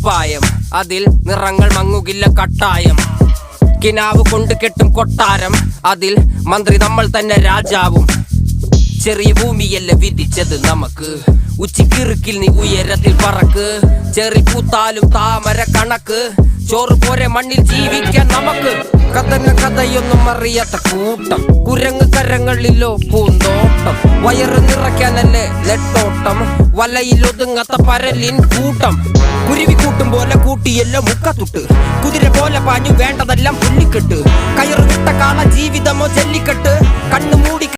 കുപ്പായം, അതിൽ നിറങ്ങൾ മങ്ങുകില്ല കട്ടായം. കിനാവ് കൊണ്ട് കെട്ടും കൊട്ടാരം, അതിൽ മന്ത്രി നമ്മൾ തന്നെ രാജാവും. ചെറിയ ഭൂമിയല്ല വിധിച്ചത് നമുക്ക്, ഉച്ചിക്കിറുക്കിൽ നീ ഉയരത്തിൽ പറക്ക്. ചെറി പൂത്താലും താമര കണക്ക്, ചോറ് പോരെ മണ്ണിൽ ജീവിക്കാൻ നമുക്ക്. കഥയൊന്നും അറിയാത്ത കൂട്ടം, കുരങ്ങ് കരങ്ങളിലോ പൂന്തോട്ടം. വയറ് നിറയ്ക്കാനല്ലേ നെട്ടോട്ടം, വലയിലൊതുങ്ങാത്ത പരലിൻ കൂട്ടം. കുരുവി കൂട്ടും പോലെ കൂട്ടിയല്ലോ മുക്കത്തുട്ട്, കുതിര പോലെ പാഞ്ഞു വേണ്ടതെല്ലാം പുല്ലിക്കെട്ട്. കയറ് വിട്ട കാള ജീവിതമോ ജല്ലിക്കെട്ട്, കണ്ണു മൂടി